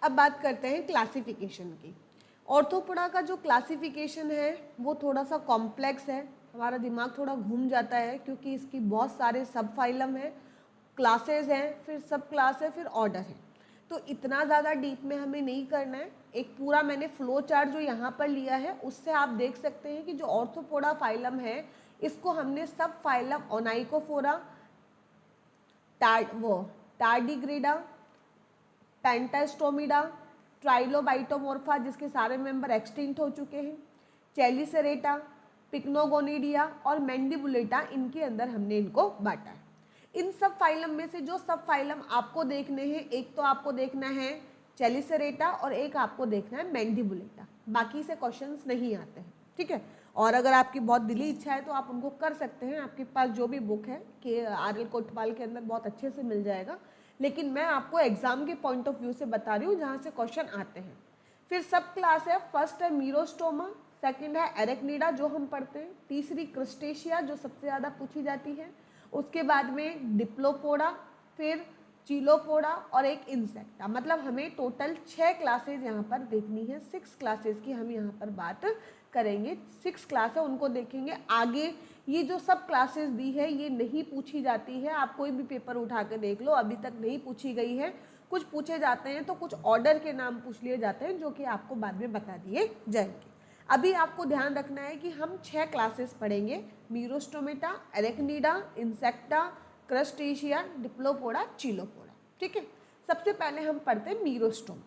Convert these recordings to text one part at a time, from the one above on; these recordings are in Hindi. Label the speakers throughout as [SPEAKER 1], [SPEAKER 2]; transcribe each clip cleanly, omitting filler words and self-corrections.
[SPEAKER 1] अब बात करते हैं क्लासिफिकेशन की। ऑर्थोपोडा का जो क्लासिफिकेशन है वो थोड़ा सा कॉम्प्लेक्स है, हमारा दिमाग थोड़ा घूम जाता है क्योंकि इसकी बहुत सारे सब फाइलम हैं, क्लासेस हैं, फिर सब क्लास है, फिर ऑर्डर है। तो इतना ज़्यादा डीप में हमें नहीं करना है। एक पूरा मैंने फ्लो चार्ट जो यहाँ पर लिया है उससे आप देख सकते हैं कि जो ऑर्थोपोडा फाइलम है इसको हमने सब फाइलम ओनाइकोफोरा, टार्डिग्रेडा, पेंटास्टोमिडा, ट्राइलोबाइटोमोर्फा जिसके सारे मेंबर एक्सटिंक्ट हो चुके हैं, चेलिसेरेटा, पिक्नोगोनिडिया और मैंडिबुलेटा, इनके अंदर हमने इनको बांटा है। इन सब फाइलम में से जो सब फाइलम आपको देखने हैं, एक तो आपको देखना है चेलिसेरेटा और एक आपको देखना है मैंडिबुलेटा, बाकी से क्वेश्चंस नहीं आते हैं, ठीक है। और अगर आपकी बहुत दिली इच्छा है तो आप उनको कर सकते हैं, आपके पास जो भी बुक है कि आर एल कोटवाल के अंदर बहुत अच्छे से मिल जाएगा, लेकिन मैं आपको एग्जाम के पॉइंट ऑफ व्यू से बता रही हूँ जहाँ से क्वेश्चन आते हैं। फिर सब क्लास है, फर्स्ट है मीरोस्टोमा, सेकंड है एरेक्निडा जो हम पढ़ते हैं, तीसरी क्रस्टेशिया जो सबसे ज़्यादा पूछी जाती है, उसके बाद में डिप्लोपोडा, फिर चिलोपोडा और एक इंसेक्टा। मतलब हमें टोटल 6 क्लासेज यहाँ पर देखनी है, 6 क्लासेज की हम यहाँ पर बात करेंगे। 6 क्लास है उनको देखेंगे। आगे ये जो सब क्लासेस दी है ये नहीं पूछी जाती है, आप कोई भी पेपर उठा के देख लो अभी तक नहीं पूछी गई है। कुछ पूछे जाते हैं तो कुछ ऑर्डर के नाम पूछ लिए जाते हैं जो कि आपको बाद में बता दिए जाएंगे। अभी आपको ध्यान रखना है कि हम 6 क्लासेस पढ़ेंगे, मीरोस्टोमेटा, Arachnida, insecta, crustacea, Diplopoda, Chilopoda, ठीक है। सबसे पहले हम पढ़ते हैं मीरोस्टोमा।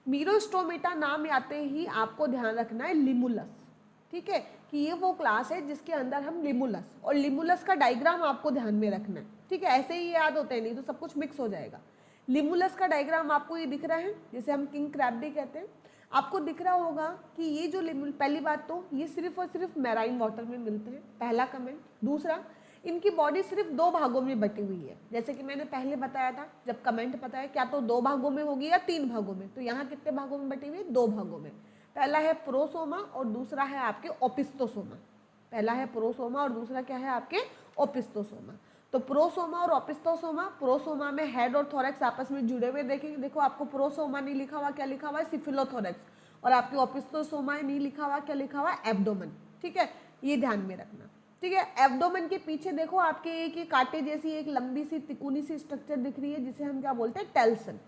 [SPEAKER 1] मीरोस्टोमेटा नाम आते ही आपको ध्यान रखना है लिमुलस, ठीक है, कि ये वो क्लास है जिसके अंदर हम लिमुलस, और लिमुलस का डायग्राम आपको ध्यान में रखना है, ठीक है। ऐसे ही याद होते हैं, नहीं तो सब कुछ मिक्स हो जाएगा। लिमुलस का डायग्राम आपको ये दिख रहा है, जिसे हम किंग क्रैब भी कहते हैं। आपको दिख रहा होगा कि ये जो पहली बात तो ये सिर्फ और सिर्फ मैराइन वाटर में मिलते हैं, पहला कमेंट। दूसरा, इनकी बॉडी सिर्फ 2 भागों में बटी हुई है, जैसे कि मैंने पहले बताया था जब कमेंट पता है, क्या तो 2 भागों में होगी या 3 भागों में। तो यहाँ कितने भागों में बटी हुई है? 2 भागों में। पहला है प्रोसोमा और दूसरा है आपके ओपिस्तोसोमा। पहला है प्रोसोमा और दूसरा क्या है आपके ओपिस्तोसोमा। तो प्रोसोमा और ओपिस्तोसोमा, प्रोसोमा में हेड और थोरैक्स आपस में जुड़े हुए देखेंगे। देखो आपको प्रोसोमा नहीं लिखा हुआ, क्या लिखा हुआ है? सिफिलोथोरैक्स। और आपके ओपिस्तोसोमा नहीं लिखा हुआ, क्या लिखा हुआ है? एब्डोमेन, ठीक है, ये ध्यान में रखना, ठीक है। एब्डोमेन के पीछे देखो आपके एक ये कांटे जैसी एक लंबी सी तिकोनी सी स्ट्रक्चर दिख रही है जिसे हम क्या बोलते हैं? टेल्सन।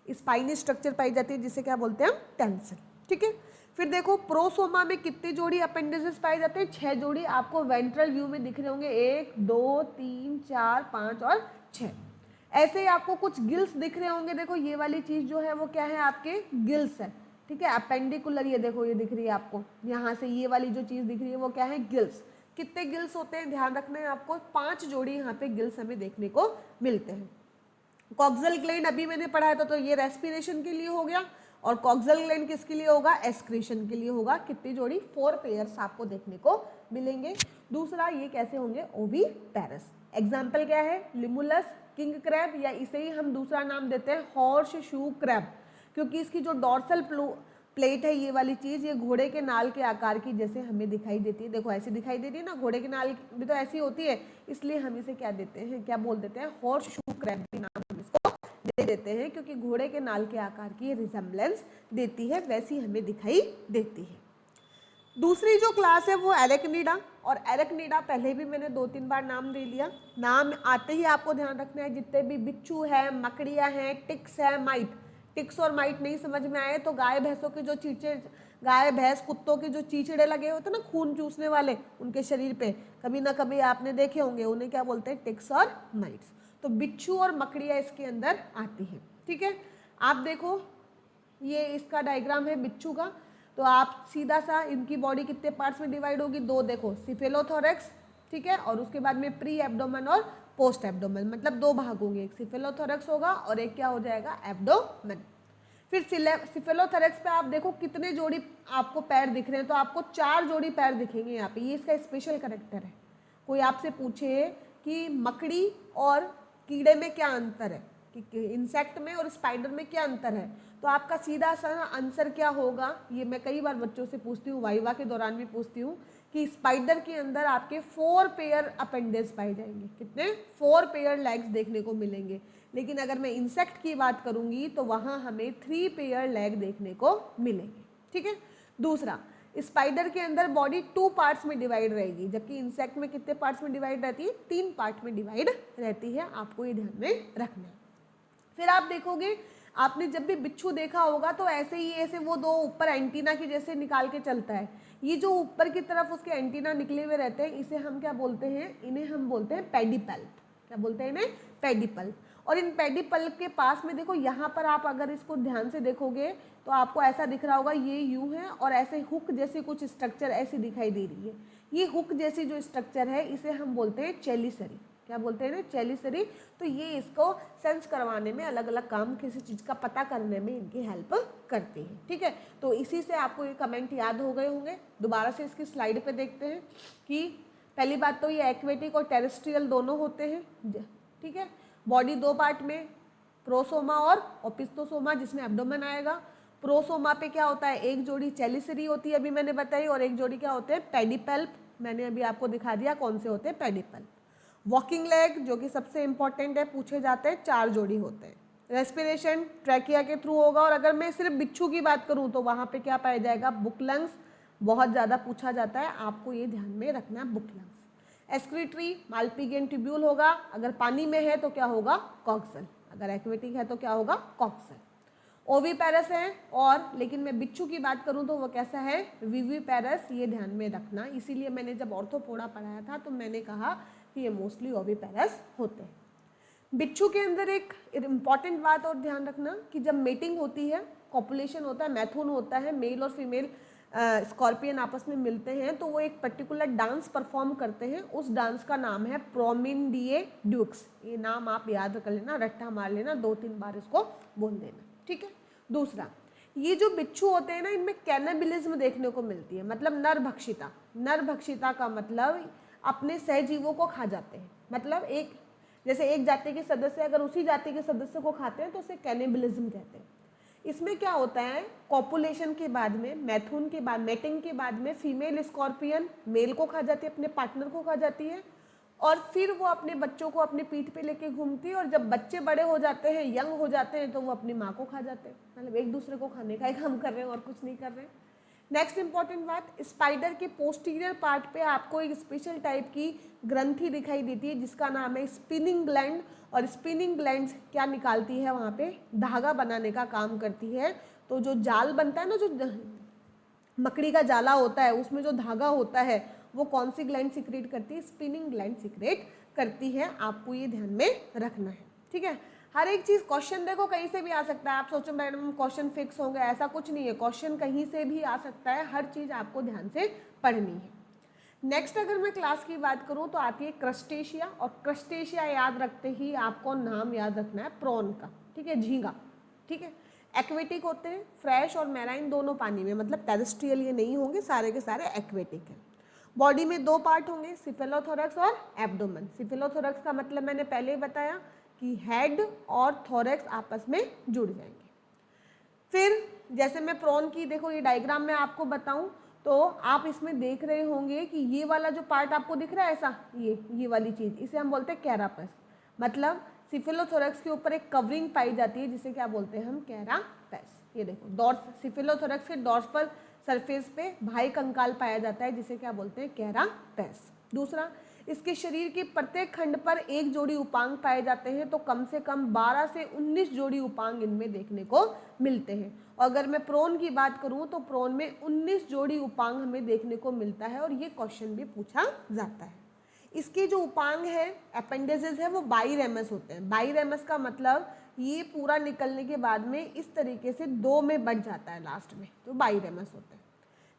[SPEAKER 1] स्पाइनी स्ट्रक्चर पाई जाती है जिसे क्या बोलते हैं हम? टेल्सन, ठीक है। फिर देखो प्रोसोमा में कितनी जोड़ी अपेंडिसेस पाए जाते हैं? 6 जोड़ी आपको वेंट्रल व्यू में दिख रहे होंगे, 1 2 3 4 5 और 6। ऐसे ही आपको कुछ गिल्स दिख रहे होंगे, देखो ये वाली चीज जो है वो क्या है? आपके गिल्स है, ठीक है। अपेंडिकुलर ये देखो ये दिख रही है आपको, यहाँ से ये वाली जो चीज दिख रही है वो क्या है? गिल्स। कितने गिल्स होते हैं ध्यान रखना है आपको? 5 जोड़ी यहाँ पे गिल्स हमें देखने को मिलते हैं। कॉक्सल ग्लैंड अभी मैंने पढ़ाया था, तो ये रेस्पिरेशन के लिए हो गया, और कॉक्सल ग्लैंड किसके लिए होगा? एक्सक्रीशन के लिए होगा। कितनी जोड़ी? 4 पेयर्स आपको देखने को मिलेंगे। दूसरा, ये कैसे होंगे? ओविपेरस। एग्जाम्पल क्या है? लिमुलस, किंग क्रैब, या इसे ही हम दूसरा नाम देते हैं हॉर्स शू क्रैब, क्योंकि इसकी जो डॉर्सल प्लेट है ये वाली चीज़, ये घोड़े के नाल के आकार की जैसे हमें दिखाई देती है। देखो ऐसी दिखाई देती है ना, घोड़े के नाल भी तो ऐसी होती है, इसलिए हम इसे क्या देते हैं? क्या बोल देते हैं? हॉर्स शू क्रैब के नाम हम इसको दे देते हैं, क्योंकि घोड़े के नाल के आकार की रिजेम्बलेंस देती है, वैसी हमें दिखाई देती है। दूसरी जो क्लास है वो एरेक्निडा, और एरेक्निडा पहले भी मैंने 2-3 बार नाम दे लिया। नाम आते ही आपको ध्यान रखना है, जितने भी बिच्छू है, मकड़ियाँ हैं, टिक्स है, माइट। टिक्स और माइट नहीं समझ में आए तो गाय भैंसों के जो गाय भैंस कुत्तों के जो चीचड़े लगे होते हैं ना, खून चूसने वाले, उनके शरीर पे कभी ना कभी आपने देखे होंगे, उन्हें क्या बोलते हैं? टिक्स और माइट्स। तो बिच्छू और मकड़ियाँ इसके अंदर आती हैं, ठीक है। आप देखो ये इसका डायग्राम है बिच्छू का, तो आप सीधा सा इनकी बॉडी कितने पार्ट्स में डिवाइड होगी? 2 देखो, सिफेलोथोरैक्स, ठीक है, और उसके बाद में प्री एब्डोमेन और पोस्ट एब्डोमेन, मतलब 2 भाग होंगे, एक सिफेलोथोरैक्स होगा और एक क्या हो जाएगा? एब्डोमेन। फिर सिफेलोथोरैक्स पे आप देखो कितने जोड़ी आपको पैर दिख रहे हैं, तो आपको 4 जोड़ी पैर दिखेंगे यहाँ पे, ये इसका स्पेशल कैरेक्टर है। कोई आपसे पूछे कि मकड़ी और कीड़े में क्या अंतर है, कि इंसेक्ट में और स्पाइडर में क्या अंतर है, तो आपका सीधा सा आंसर क्या होगा? ये मैं कई बार बच्चों से पूछती हूँ, वाइवा के दौरान भी पूछती हूँ, कि स्पाइडर के अंदर आपके 4 पेयर अपेंडेज पाए जाएंगे। कितने? 4 पेयर लेग्स देखने को मिलेंगे। लेकिन अगर मैं इंसेक्ट की बात करूंगी तो वहाँ हमें 3 पेयर लेग देखने को मिलेंगे, ठीक है। दूसरा, स्पाइडर के अंदर बॉडी 2 पार्ट्स में डिवाइड रहेगी, जबकि इंसेक्ट में कितने पार्ट्स में डिवाइड रहती है, 3 पार्ट में डिवाइड रहती है, आपको ये ध्यान में रखना है। फिर आप देखोगे, आपने जब भी बिच्छू देखा होगा तो ऐसे ही ऐसे वो 2 ऊपर एंटीना की जैसे निकाल के चलता है, ये जो ऊपर की तरफ उसके एंटीना निकले हुए रहते हैं, इसे हम क्या बोलते हैं, इन्हें हम बोलते हैं पेडिपल्प। क्या बोलते हैं इन्हें, पेडिपल्प। और इन पेडिपल्प के पास में देखो, यहाँ पर आप अगर इसको ध्यान से देखोगे तो आपको ऐसा दिख रहा होगा, ये यूं है और ऐसे हुक जैसे कुछ स्ट्रक्चर ऐसी दिखाई दे रही है। ये हुक जैसी जो स्ट्रक्चर है इसे हम बोलते हैं चेलिसरी। क्या बोलते हैं ना, चेलिसरी। तो ये इसको सेंस करवाने में, अलग अलग काम, किसी चीज़ का पता करने में इनकी हेल्प करती है, ठीक है। तो इसी से आपको ये कमेंट याद हो गए होंगे। दोबारा से इसकी स्लाइड पे देखते हैं कि पहली बात तो ये एक्वेटिक और टेरेस्ट्रियल दोनों होते हैं, ठीक है। बॉडी 2 पार्ट में, प्रोसोमा और ओपिस्थोसोमा, जिसमें एब्डोमेन आएगा। प्रोसोमा पे क्या होता है, एक जोड़ी चेलिसरी होती है, अभी मैंने बताई, और एक जोड़ी क्या होते हैं, पेडिपल्प। मैंने अभी आपको दिखा दिया कौन से होते हैं, पेडिपल्प। वॉकिंग लेग, जो कि सबसे इंपॉर्टेंट है, पूछे जाते हैं, 4 जोड़ी होते हैं। रेस्पिरेशन ट्रैकिया के थ्रू होगा, और अगर मैं सिर्फ बिच्छू की बात करूं तो वहां पे क्या पाया जाएगा, बुक लंग्स। बहुत ज़्यादा पूछा जाता है, आपको ये ध्यान में रखना है, बुक लंग्स। एक्सक्रीटरी माल्पीगियन ट्यूब्यूल होगा, अगर पानी में है तो क्या होगा, कॉक्सल। अगर एक्वेटिक है तो क्या होगा, कॉक्सल। ओविपेरस है, और लेकिन मैं बिच्छू की बात करूं तो वो कैसा है, विविपेरस। ये ध्यान में रखना, इसीलिए मैंने जब ऑर्थोपोडा पढ़ाया था तो मैंने कहा कि ये मोस्टली ओविपेरस होते हैं। बिच्छू के अंदर एक इम्पॉर्टेंट बात और ध्यान रखना कि जब मेटिंग होती है, कॉपुलेशन होता है, मैथुन होता है, मेल और फीमेल स्कॉर्पियन आपस में मिलते हैं, तो वो एक पर्टिकुलर डांस परफॉर्म करते हैं। उस डांस का नाम है प्रोमिंडिए ड्यूक्स। ये नाम आप याद कर लेना, रट्टा मार लेना, 2-3 बार इसको बोल देना, ठीक है। दूसरा, ये जो बिच्छू होते हैं ना, इनमें कैनिबलिज्म देखने को मिलती है, मतलब नरभक्षिता। नरभक्षिता का मतलब अपने सहजीवों को खा जाते हैं, मतलब एक जैसे एक जाति के सदस्य अगर उसी जाति के सदस्य को खाते हैं तो उसे कैनिबलिज्म कहते हैं। इसमें क्या होता है, कॉपुलेशन के बाद में, मैथुन के बाद, मेटिंग के बाद में फीमेल स्कॉर्पियन मेल को खा जाती है, अपने पार्टनर को खा जाती है, और फिर वो अपने बच्चों को अपनी पीठ पे लेके घूमती है, और जब बच्चे बड़े हो जाते हैं, यंग हो जाते हैं, तो वो अपनी माँ को खा जाते हैं। मतलब एक दूसरे को खाने का ही काम कर रहे हैं और कुछ नहीं कर रहे हैं। नेक्स्ट इंपॉर्टेंट बात, स्पाइडर के पोस्टीरियर पार्ट पे आपको एक स्पेशल टाइप की ग्रंथि दिखाई देती है जिसका नाम है स्पिनिंग ग्लैंड। और स्पिनिंग ग्लैंड क्या निकालती है, वहाँ पे धागा बनाने का काम करती है। तो जो जाल बनता है ना, जो मकड़ी का जाला होता है, उसमें जो धागा होता है वो कौन सी ग्लैंड सिक्रेट करती है, स्पिनिंग ग्लैंड सिक्रेट करती है। आपको ये ध्यान में रखना है, ठीक है। हर एक चीज़, क्वेश्चन देखो कहीं से भी आ सकता है। आप सोचो मैडम क्वेश्चन फिक्स होंगे, ऐसा कुछ नहीं है, क्वेश्चन कहीं से भी आ सकता है। हर चीज़ आपको ध्यान से पढ़नी है। नेक्स्ट अगर मैं क्लास की बात करूं तो आती है क्रस्टेशिया, और क्रस्टेशिया याद रखते ही आपको नाम याद रखना है प्रॉन का, ठीक है, झींगा, ठीक है। एक्वेटिक होते हैं, फ्रेश और मैराइन दोनों पानी में, मतलब टेरेस्ट्रियल ये नहीं होंगे, सारे के सारे एक्वेटिक हैं। बॉडी में 2 पार्ट होंगे, सिफेलोथोरैक्स और एब्डोमेन। सिफेलोथोरैक्स का मतलब मैंने पहले ही बताया कि हेड और थोरैक्स आपस में जुड़ जाएंगे। फिर जैसे मैं प्रॉन की, देखो ये डायग्राम में आपको बताऊं तो आप इसमें देख रहे होंगे कि ये वाला जो पार्ट आपको दिख रहा है ऐसा, ये वाली चीज़, इसे हम बोलते हैं कैरापस। मतलब सिफेलोथोरैक्स के ऊपर एक कवरिंग पाई जाती है जिसे क्या बोलते हैं हम, कैरापस। ये देखो, सिफेलोथोरैक्स के डॉर्सल सरफेस पे भाई कंकाल पाया जाता है जिसे क्या बोलते हैं, कैरापस। दूसरा, इसके शरीर के प्रत्येक खंड पर एक जोड़ी उपांग पाए जाते हैं, तो कम से कम 12 से 19 जोड़ी उपांग इनमें देखने को मिलते हैं। और अगर मैं प्रोन की बात करूं तो प्रोन में 19 जोड़ी उपांग हमें देखने को मिलता है, और ये क्वेश्चन भी पूछा जाता है। इसके जो उपांग है, अपेंडिसेस है, वो बाइरेमस होते हैं। बाइरेमस का मतलब ये पूरा निकलने के बाद में इस तरीके से 2 में बढ़ जाता है लास्ट में, तो बाइरेमस होता है।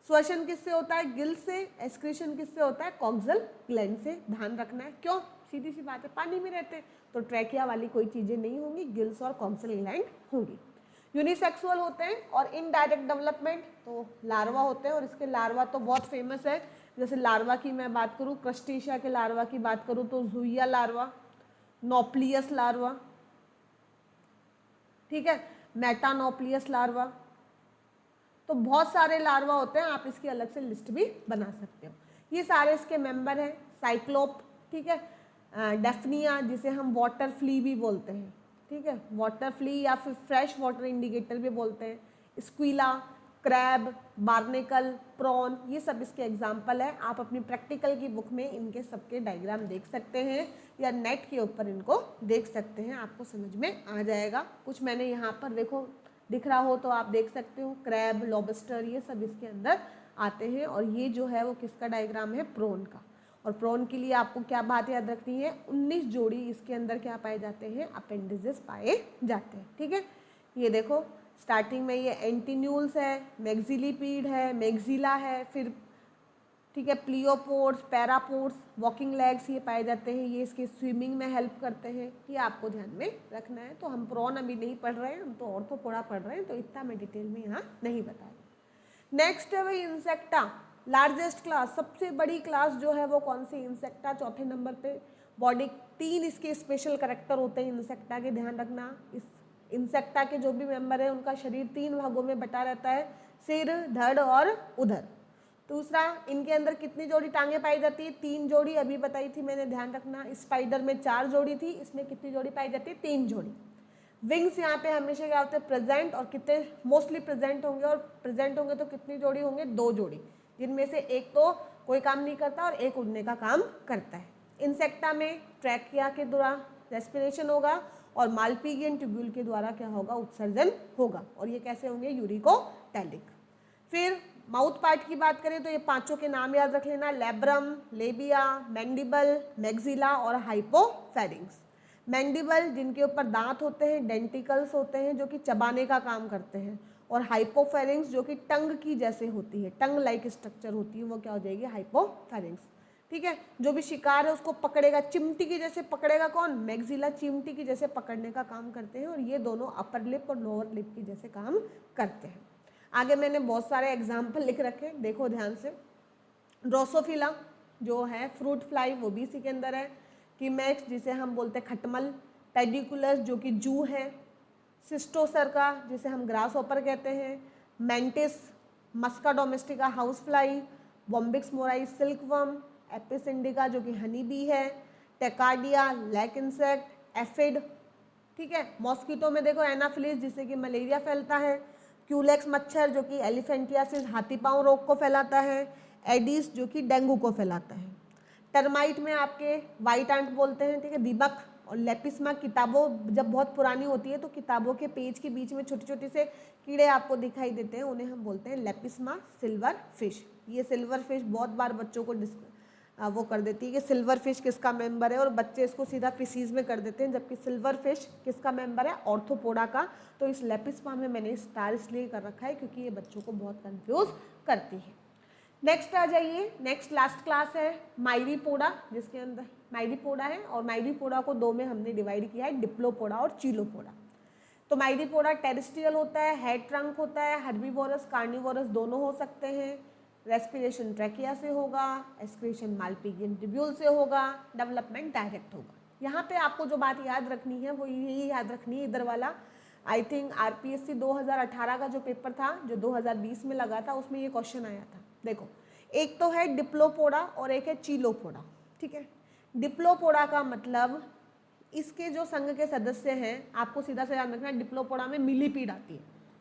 [SPEAKER 1] श्वसन किससे होता है, गिल से। एक्सक्रीशन किससे होता है, कॉक्सल ग्लैंड से। ध्यान रखना है, क्यों, सीधी सी बात है, पानी में रहते हैं तो ट्रैकिया वाली कोई चीज़ें नहीं होंगी, गिल्स और कॉक्सल ग्लैंड होंगी। यूनिसेक्सुअल होते हैं, और इनडायरेक्ट डेवलपमेंट तो लार्वा होते हैं, और इसके लार्वा तो बहुत फेमस है। जैसे लार्वा की मैं बात करूँ, क्रस्टेशिया के लार्वा की बात करूँ तो ज़ुइया लार्वा, नोप्लियस लार्वा, ठीक है, मेटानोप्लियस लार्वा, तो बहुत सारे लार्वा होते हैं। आप इसकी अलग से लिस्ट भी बना सकते हो। ये सारे इसके मेंबर हैं। साइक्लोप, ठीक है, डेफनिया जिसे हम वाटर फ्ली भी बोलते हैं, ठीक है, वाटर फ्ली या फिर फ्रेश वाटर इंडिकेटर भी बोलते हैं, स्क्वीला, क्रैब, बार्नेकल, प्रॉन, ये सब इसके एग्जाम्पल है। आप अपनी प्रैक्टिकल की बुक में इनके सबके डायग्राम देख सकते हैं या नेट के ऊपर इनको देख सकते हैं, आपको समझ में आ जाएगा। कुछ मैंने यहाँ पर देखो दिख रहा हो तो आप देख सकते हो, क्रैब, लॉबस्टर, ये सब इसके अंदर आते हैं। और ये जो है वो किसका डायग्राम है, प्रॉन का। और प्रॉन के लिए आपको क्या बात याद रखनी है, 19 जोड़ी इसके अंदर क्या पाए जाते हैं, अपेंडिजेस पाए जाते हैं। ठीक है, ये देखो स्टार्टिंग में ये एंटीन्यूल्स है, मैक्सिलिपीड है, मैक्सिला है, फिर ठीक है प्लियोपोड्स, पैरापोड्स, वॉकिंग लेग्स ये पाए जाते हैं। ये इसके स्विमिंग में हेल्प करते हैं, ये आपको ध्यान में रखना है। तो हम प्रॉन अभी नहीं पढ़ रहे हैं, हम तो ऑर्थोपोडा पढ़ रहे हैं, तो इतना मैं डिटेल में यहाँ नहीं बता रही। नेक्स्ट है वही इंसेक्टा, लार्जेस्ट क्लास, सबसे बड़ी क्लास जो है वो कौन सी, इंसेक्टा, चौथे नंबर पे। बॉडी 3 इसके स्पेशल करेक्टर होते हैं इंसेक्टा के, ध्यान रखना। इस इंसेक्टा के जो भी मेंबर है उनका शरीर 3 भागों में बटा रहता है, सिर, धड़ और उधर। दूसरा, इनके अंदर कितनी जोड़ी टांगे पाई जाती है, 3 जोड़ी, अभी बताई थी मैंने, ध्यान रखना। स्पाइडर में 4 जोड़ी थी, इसमें कितनी जोड़ी पाई जाती है, 3 जोड़ी। विंग्स यहाँ पे हमेशा क्या होते हैं, प्रेजेंट, और कितने मोस्टली प्रेजेंट होंगे, और प्रेजेंट होंगे तो कितनी जोड़ी होंगे, 2 जोड़ी, जिनमें से एक तो कोई काम नहीं करता और एक उड़ने का काम करता है। इंसेक्टा में ट्रैकिया के द्वारा रेस्पिरेशन होगा और मालपीजियन ट्यूब्यूल के द्वारा क्या होगा, उत्सर्जन होगा। और ये कैसे होंगे, यूरिकोटैलिक। फिर माउथ पार्ट की बात करें तो ये 5 के नाम याद रख लेना, लेब्रम, लेबिया, मैंडिबल, मैक्सिला और हाइपोफेरिंग्स। मैंडिबल जिनके ऊपर दांत होते हैं, डेंटिकल्स होते हैं जो कि चबाने का काम करते हैं, और हाइपोफेरिंग्स जो कि टंग की जैसे होती है, टंग लाइक स्ट्रक्चर होती है, वो क्या हो जाएगी, हाइपोफेरिंग्स। ठीक है, जो भी शिकार है उसको पकड़ेगा, चिमटी की जैसे पकड़ेगा कौन, मैक्सिला, चिमटी की जैसे पकड़ने का काम करते हैं, और ये दोनों अपर लिप और लोअर लिप की जैसे काम करते हैं। आगे मैंने बहुत सारे एग्जाम्पल लिख रखे, देखो ध्यान से। ड्रोसोफिला जो है फ्रूट फ्लाई, वो भी इसी के अंदर है। कीमैक्स जिसे हम बोलते हैं खटमल, पेडिकुलस जो कि जू है, सिस्टोसर्का जिसे हम ग्रास हॉपर कहते हैं, mantis, Musca domestica house fly, Bombyx mori silkworm, Apis indica जो कि हनी बी है, टेकार्डिया लैक इंसेक्ट, एफिड। ठीक है, मॉस्किटो में देखो एनाफिलिस जिससे कि मलेरिया फैलता है, क्यूलेक्स मच्छर जो कि एलिफेंटियासिस हाथी पांव रोग को फैलाता है, एडिस जो कि डेंगू को फैलाता है। टर्माइट में आपके वाइट एंट बोलते हैं, ठीक है, दीमक। और लेपिस्मा, किताबों जब बहुत पुरानी होती है तो किताबों के पेज के बीच में छोटे छोटे से कीड़े आपको दिखाई देते हैं, उन्हें हम बोलते हैं लेपिस्मा सिल्वर फिश। ये सिल्वर फिश बहुत बार बच्चों को वो कर देती है कि सिल्वर फिश किसका मेंबर है, और बच्चे इसको सीधा फिशीज में कर देते हैं, जबकि सिल्वर फिश किसका मेंबर है, ऑर्थोपोडा का। तो इस लेपिस्मा में मैंने स्टार इसलिए कर रखा है क्योंकि ये बच्चों को बहुत कंफ्यूज करती है। नेक्स्ट आ जाइए, नेक्स्ट लास्ट क्लास है माइरीपोडा, जिसके अंदर माइरीपोडा है, और माइरीपोडा को 2 में हमने डिवाइड किया है, डिप्लोपोडा और चीलोपोडा। तो माइरीपोडा टेरेस्ट्रियल होता है, हेड ट्रंक होता है, हर्बीवोरस कार्निवोरस दोनों हो सकते हैं, रेस्पिरेशन ट्रैकिया से होगा, एक्सक्रीशन मालपीजियन ट्यूब्यूल से होगा, डेवलपमेंट डायरेक्ट होगा। यहाँ पे आपको जो बात याद रखनी है वो यही याद रखनी है, इधर वाला आई थिंक आरपीएससी 2018 का जो पेपर था जो 2020 में लगा था उसमें ये क्वेश्चन आया था। देखो, एक तो है डिप्लोपोडा और एक है चीलोपोडा। ठीक है, डिप्लोपोडा का मतलब इसके जो संघ के सदस्य हैं, आपको सीधा से याद रखना, डिप्लोपोडा में मिलीपीड आती है।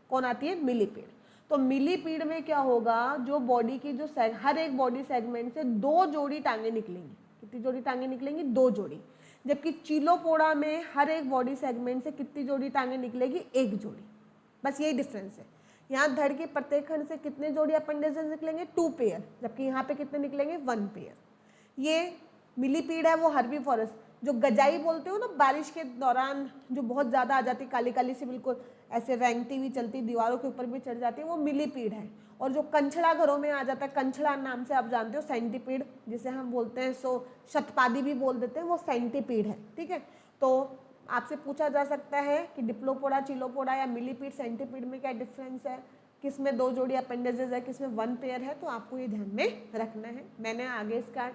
[SPEAKER 1] कौन आती है, मिलीपीड। तो मिलीपीड में क्या होगा, जो बॉडी की जो हर एक बॉडी सेगमेंट से 2 जोड़ी टांगे निकलेंगी। कितनी जोड़ी टांगे निकलेंगी, 2 जोड़ी। जबकि चीलोपोडा में हर एक बॉडी सेगमेंट से कितनी जोड़ी टांगे निकलेगी, 1 जोड़ी। बस यही डिफरेंस है। यहाँ धड़ के प्रत्येक खंड से कितने जोड़ी अपेंडेजेस निकलेंगे, 2 पेयर, जबकि यहाँ पे कितने निकलेंगे, 1 पेयर। ये मिलीपीड है वो हर्बीवोरस, जो गजाई बोलते हो ना, बारिश के दौरान जो बहुत ज़्यादा आ जाती, काली काली सी बिल्कुल ऐसे रेंगती हुई चलती, दीवारों के ऊपर भी चढ़ जाती है, वो मिलीपीड है। और जो कंछड़ा घरों में आ जाता है, कंछड़ा नाम से आप जानते हो, सेंटीपीड जिसे हम बोलते हैं, सो शतपादी भी बोल देते हैं, वो सेंटीपीड है। ठीक है, तो आपसे पूछा जा सकता है कि डिप्लोपोडा, चिलोपोडा या मिलीपीड, सेंटीपीड में क्या डिफरेंस है, किस में 2 जोड़ी अपेंडेजेस है, किस में 1 पेयर है, तो आपको ये ध्यान में रखना है। मैंने आगे इसका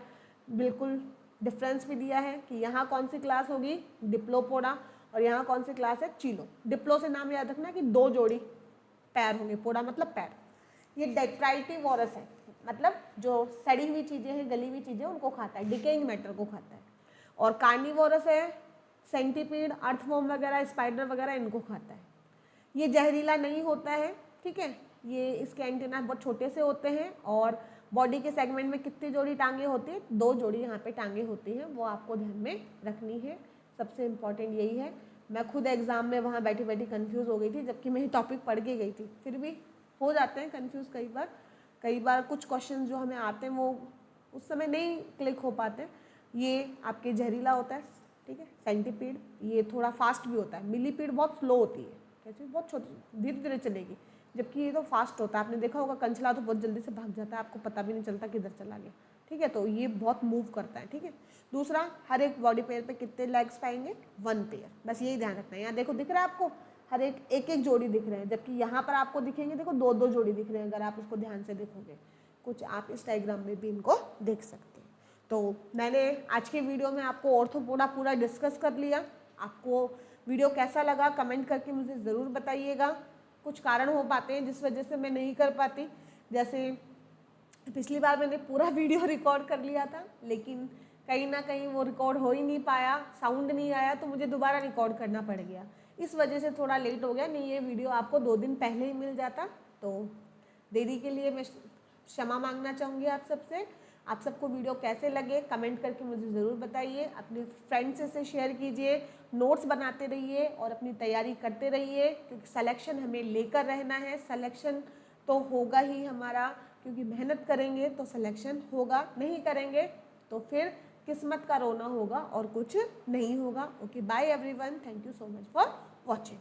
[SPEAKER 1] बिल्कुल डिफरेंस भी दिया है कि यहाँ कौन सी क्लास होगी, डिप्लोपोडा, और यहाँ कौन सी क्लास है, चीलो। डिप्लो से नाम याद रखना कि 2 जोड़ी पैर होंगे, पोडा मतलब पैर। ये डेट्राइटिवोरस है, मतलब जो सड़ी हुई चीज़ें हैं, गली हुई चीज़ें उनको खाता है, डिकेइंग मैटर को खाता है। और कार्निवोरस है, सेंटीपीड, अर्थवॉर्म वगैरह, स्पाइडर वगैरह इनको खाता है। ये जहरीला नहीं होता है, ठीक है। ये इसके एंटेना बहुत छोटे से होते हैं और बॉडी के सेगमेंट में कितनी जोड़ी टांगे होती है, 2 जोड़ी यहाँ पे टांगे होती हैं, वो आपको ध्यान में रखनी है। सबसे इम्पॉर्टेंट यही है। मैं खुद एग्ज़ाम में वहाँ बैठी बैठी कंफ्यूज हो गई थी, जबकि मैं टॉपिक पढ़ के गई थी, फिर भी हो जाते हैं कंफ्यूज कई बार कुछ क्वेश्चन जो हमें आते हैं वो उस समय नहीं क्लिक हो पाते। ये आपके जहरीला होता है, ठीक है। सेंटीपीड ये थोड़ा फास्ट भी होता है, मिलीपीड बहुत स्लो होती है, कैसे बहुत छोटी धीरे धीरे चलेगी, जबकि ये तो फास्ट होता है। आपने देखा होगा कंचला तो बहुत जल्दी से भाग जाता है, आपको पता भी नहीं चलता किधर चला गया, ठीक है। तो ये बहुत मूव करता है, ठीक है। दूसरा, हर एक बॉडी पेयर पे कितने लेग्स पाएंगे, 1 पेयर, बस यही ध्यान रखना है। यहाँ देखो दिख रहा है आपको, हर एक जोड़ी दिख रहे हैं, जबकि यहाँ पर आपको दिखेंगे देखो 2 जोड़ी दिख रहे हैं। अगर आप इसको ध्यान से देखोगे, कुछ आप इस डायग्राम में भी इनको देख सकते हैं। तो मैंने आज के वीडियो में आपको ऑर्थोपोडा पूरा डिस्कस कर लिया। आपको वीडियो कैसा लगा कमेंट करके मुझे ज़रूर बताइएगा। कुछ कारण हो पाते हैं जिस वजह से मैं नहीं कर पाती, जैसे पिछली बार मैंने पूरा वीडियो रिकॉर्ड कर लिया था, लेकिन कहीं ना कहीं वो रिकॉर्ड हो ही नहीं पाया, साउंड नहीं आया, तो मुझे दोबारा रिकॉर्ड करना पड़ गया। इस वजह से थोड़ा लेट हो गया, नहीं ये वीडियो आपको 2 दिन पहले ही मिल जाता। तो देरी के लिए मैं क्षमा मांगना चाहूँगी आप सबसे। आप सबको वीडियो कैसे लगे कमेंट करके मुझे ज़रूर बताइए। अपने फ्रेंड्स से शेयर कीजिए, नोट्स बनाते रहिए और अपनी तैयारी करते रहिए, क्योंकि सिलेक्शन हमें लेकर रहना है। सिलेक्शन तो होगा ही हमारा, क्योंकि मेहनत करेंगे तो सिलेक्शन होगा, नहीं करेंगे तो फिर किस्मत का रोना होगा और कुछ नहीं होगा। Okay, bye everyone, thank you so much for watching.